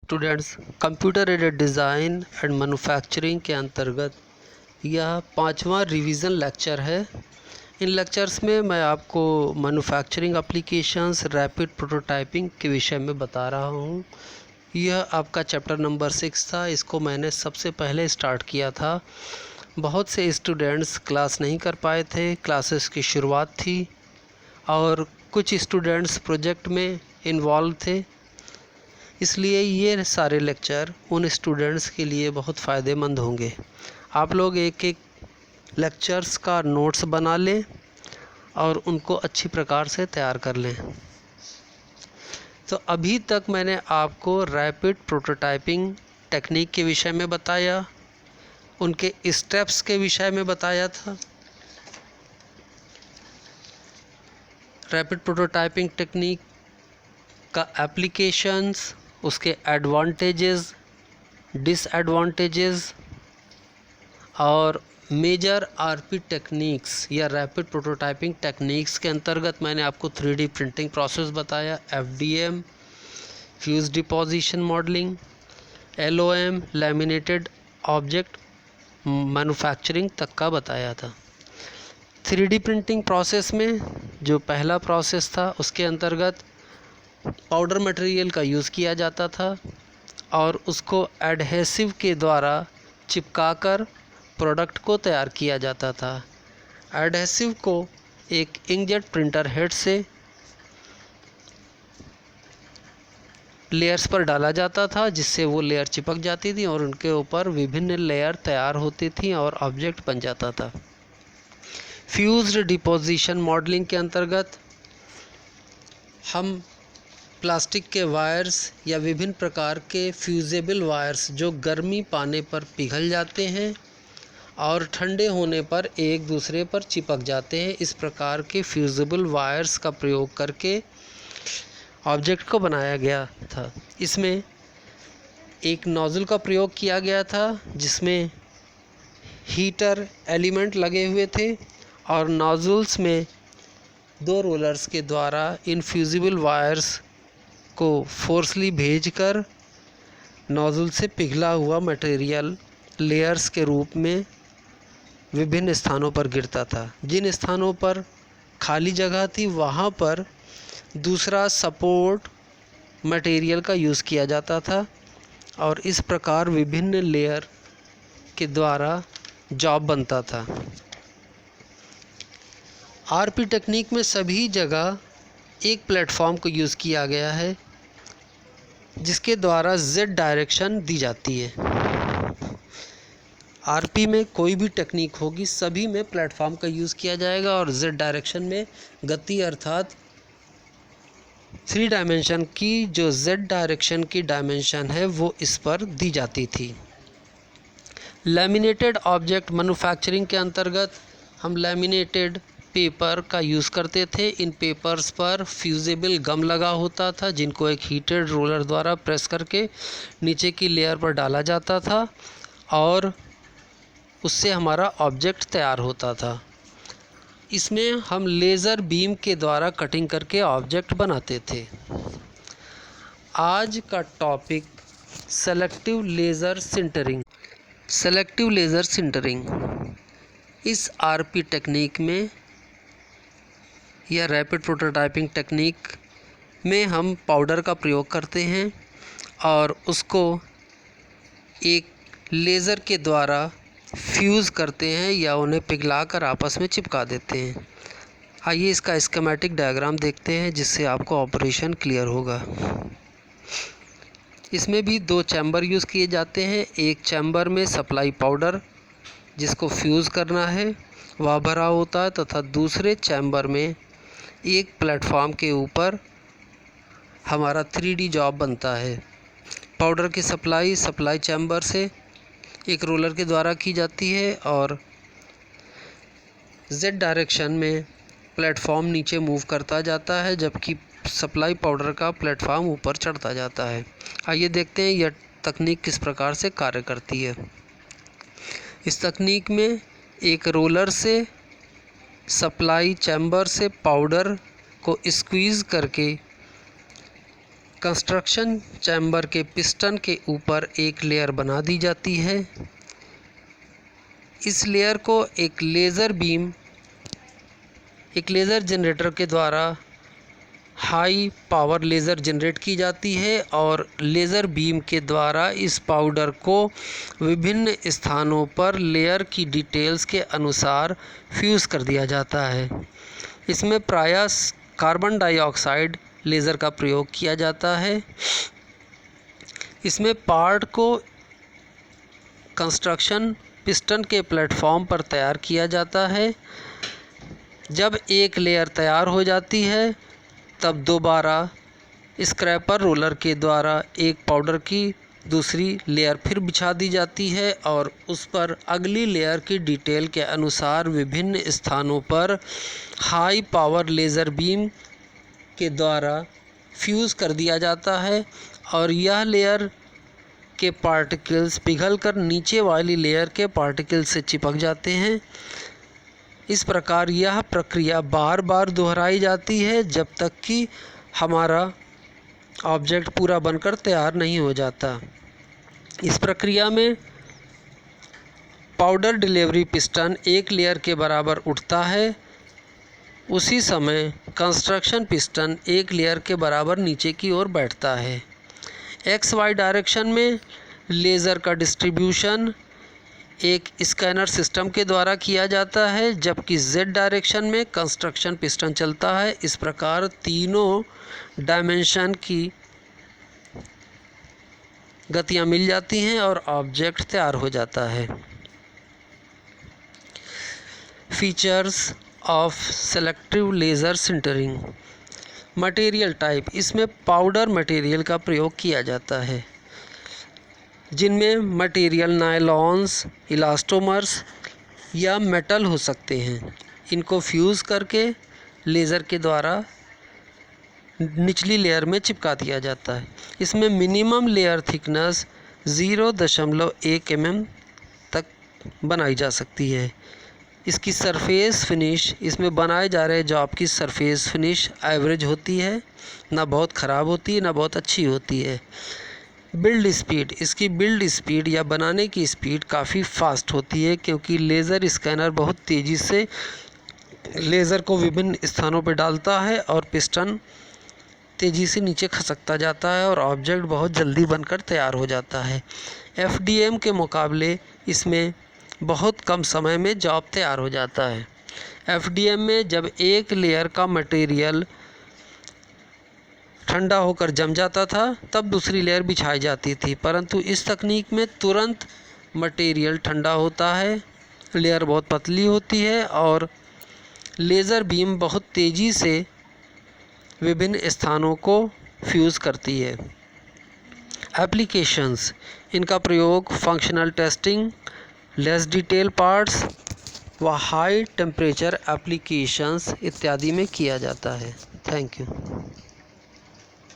Students, computer aided design and manufacturing के अंतर्गत यह 5वां रिवीजन लेक्चर है। इन लेक्चर्स में मैं आपको मैन्युफैक्चरिंग एप्लीकेशंस, रैपिड प्रोटोटाइपिंग के विषय में बता रहा हूँ। यह आपका चैप्टर नंबर 6 था। इसको मैंने सबसे पहले स्टार्ट किया था। बहुत से स्टूडेंट्स क्लास नहीं कर पाए थे, क्लासेस की शुरुआत थी और कुछ स्टूडेंट्स प्रोजेक्ट में इन्वॉल्व थे, इसलिए ये सारे लेक्चर उन स्टूडेंट्स के लिए बहुत फ़ायदेमंद होंगे। आप लोग एक एक लेक्चर्स का नोट्स बना लें और उनको अच्छी प्रकार से तैयार कर लें। तो अभी तक मैंने आपको रैपिड प्रोटोटाइपिंग टेक्निक के विषय में बताया, उनके स्टेप्स के विषय में बताया था। रैपिड प्रोटोटाइपिंग टेक्निक का एप्लीकेशंस, उसके एडवांटेजेस, डिसएडवांटेजेस और मेजर आरपी टेक्निक्स या रैपिड प्रोटोटाइपिंग टेक्निक्स के अंतर्गत मैंने आपको 3D प्रिंटिंग प्रोसेस बताया, FDM, fuse deposition modelling, LOM, laminated object manufacturing तक का बताया था। 3D प्रिंटिंग प्रोसेस में जो पहला प्रोसेस था उसके अंतर्गत पाउडर मटेरियल का यूज़ किया जाता था और उसको एडहेसिव के द्वारा चिपकाकर प्रोडक्ट को तैयार किया जाता था। एडहेसिव को एक इंकजेट प्रिंटर हेड से लेयर्स पर डाला जाता था, जिससे वो लेयर चिपक जाती थी और उनके ऊपर विभिन्न लेयर तैयार होती थी और ऑब्जेक्ट बन जाता था। फ्यूज्ड डिपोजिशन मॉडलिंग के अंतर्गत हम प्लास्टिक के वायर्स या विभिन्न प्रकार के फ्यूजेबल वायर्स जो गर्मी पाने पर पिघल जाते हैं और ठंडे होने पर एक दूसरे पर चिपक जाते हैं, इस प्रकार के फ्यूजेबल वायर्स का प्रयोग करके ऑब्जेक्ट को बनाया गया था। इसमें एक नोज़ल का प्रयोग किया गया था जिसमें हीटर एलिमेंट लगे हुए थे और नोज़ल्स में 2 रोलर्स के द्वारा इन फ्यूजेबल वायर्स को फोर्सली भेजकर नोज़ल से पिघला हुआ मटेरियल लेयर्स के रूप में विभिन्न स्थानों पर गिरता था। जिन स्थानों पर खाली जगह थी वहाँ पर दूसरा सपोर्ट मटेरियल का यूज़ किया जाता था और इस प्रकार विभिन्न लेयर के द्वारा जॉब बनता था। आरपी टेक्निक में सभी जगह एक प्लेटफॉर्म को यूज़ किया गया है जिसके द्वारा Z डायरेक्शन दी जाती है। आरपी में कोई भी टेक्निक होगी सभी में प्लेटफॉर्म का यूज़ किया जाएगा और Z डायरेक्शन में गति अर्थात 3 डायमेंशन की जो Z डायरेक्शन की डायमेंशन है वो इस पर दी जाती थी। लैमिनेटेड ऑब्जेक्ट मैन्युफैक्चरिंग के अंतर्गत हम लैमिनेटेड पेपर का यूज़ करते थे। इन पेपर्स पर फ्यूजेबल गम लगा होता था जिनको एक हीटेड रोलर द्वारा प्रेस करके नीचे की लेयर पर डाला जाता था और उससे हमारा ऑब्जेक्ट तैयार होता था। इसमें हम लेज़र बीम के द्वारा कटिंग करके ऑब्जेक्ट बनाते थे। आज का topic selective laser sintering. Selective laser sintering इस आरपी टेक्निक में या रैपिड प्रोटोटाइपिंग टेक्निक में हम पाउडर का प्रयोग करते हैं और उसको एक लेज़र के द्वारा फ्यूज़ करते हैं या उन्हें पिघलाकर आपस में चिपका देते हैं। आइए इसका स्कीमेटिक डायग्राम देखते हैं जिससे आपको ऑपरेशन क्लियर होगा। इसमें भी 2 चैम्बर यूज़ किए जाते हैं। एक चैम्बर में सप्लाई पाउडर जिसको फ्यूज़ करना है वह भरा होता है तथा दूसरे चैम्बर में एक प्लेटफॉर्म के ऊपर हमारा 3D जॉब बनता है। पाउडर की सप्लाई चैम्बर से एक रोलर के द्वारा की जाती है और Z डायरेक्शन में प्लेटफॉर्म नीचे मूव करता जाता है जबकि सप्लाई पाउडर का प्लेटफॉर्म ऊपर चढ़ता जाता है। आइए देखते हैं यह तकनीक किस प्रकार से कार्य करती है। इस तकनीक में एक रोलर से सप्लाई चैम्बर से पाउडर को स्क्वीज़ करके कंस्ट्रक्शन चैम्बर के पिस्टन के ऊपर एक लेयर बना दी जाती है। इस लेयर को एक लेज़र जनरेटर के द्वारा हाई पावर लेज़र जनरेट की जाती है और लेज़र बीम के द्वारा इस पाउडर को विभिन्न स्थानों पर लेयर की डिटेल्स के अनुसार फ्यूज़ कर दिया जाता है। इसमें प्रायः कार्बन डाइऑक्साइड लेज़र का प्रयोग किया जाता है। इसमें पार्ट को कंस्ट्रक्शन पिस्टन के प्लेटफॉर्म पर तैयार किया जाता है। जब एक लेयर तैयार हो जाती है तब दोबारा स्क्रैपर रोलर के द्वारा एक पाउडर की दूसरी लेयर फिर बिछा दी जाती है और उस पर अगली लेयर की डिटेल के अनुसार विभिन्न स्थानों पर हाई पावर लेज़र बीम के द्वारा फ्यूज़ कर दिया जाता है और यह लेयर के पार्टिकल्स पिघलकर नीचे वाली लेयर के पार्टिकल से चिपक जाते हैं। इस प्रकार यह प्रक्रिया बार बार दोहराई जाती है जब तक कि हमारा ऑब्जेक्ट पूरा बनकर तैयार नहीं हो जाता। इस प्रक्रिया में पाउडर डिलीवरी पिस्टन एक लेयर के बराबर उठता है, उसी समय कंस्ट्रक्शन पिस्टन एक लेयर के बराबर नीचे की ओर बैठता है। XY डायरेक्शन में लेज़र का डिस्ट्रीब्यूशन एक स्कैनर सिस्टम के द्वारा किया जाता है, जबकि Z डायरेक्शन में कंस्ट्रक्शन पिस्टन चलता है। इस प्रकार तीनों डायमेंशन की गतियाँ मिल जाती हैं और ऑब्जेक्ट तैयार हो जाता है। Features of selective laser sintering. Material type, इसमें पाउडर मटेरियल का प्रयोग किया जाता है जिनमें मटेरियल नायलॉन्स, इलास्टोमर्स या मेटल हो सकते हैं। इनको फ्यूज़ करके लेज़र के द्वारा निचली लेयर में चिपका दिया जाता है। इसमें मिनिमम लेयर थिकनेस 0.1 mm तक बनाई जा सकती है। इसकी सरफेस फिनिश, इसमें बनाए जा रहे जॉब की सरफेस फिनिश एवरेज होती है, ना बहुत ख़राब होती है ना बहुत अच्छी होती है। बिल्ड स्पीड, इसकी बिल्ड स्पीड या बनाने की स्पीड काफ़ी फास्ट होती है क्योंकि लेज़र स्कैनर बहुत तेज़ी से लेज़र को विभिन्न स्थानों पर डालता है और पिस्टन तेज़ी से नीचे खसकता जाता है और ऑब्जेक्ट बहुत जल्दी बनकर तैयार हो जाता है। FDM के मुकाबले इसमें बहुत कम समय में जॉब तैयार हो जाता है। FDM में जब एक लेयर का मटेरियल ठंडा होकर जम जाता था तब दूसरी लेयर बिछाई जाती थी, परंतु इस तकनीक में तुरंत मटेरियल ठंडा होता है, लेयर बहुत पतली होती है और लेज़र बीम बहुत तेज़ी से विभिन्न स्थानों को फ्यूज़ करती है। एप्लीकेशंस, इनका प्रयोग functional testing, less detail parts व हाई टेम्परेचर एप्लीकेशंस इत्यादि में किया जाता है। Thank you.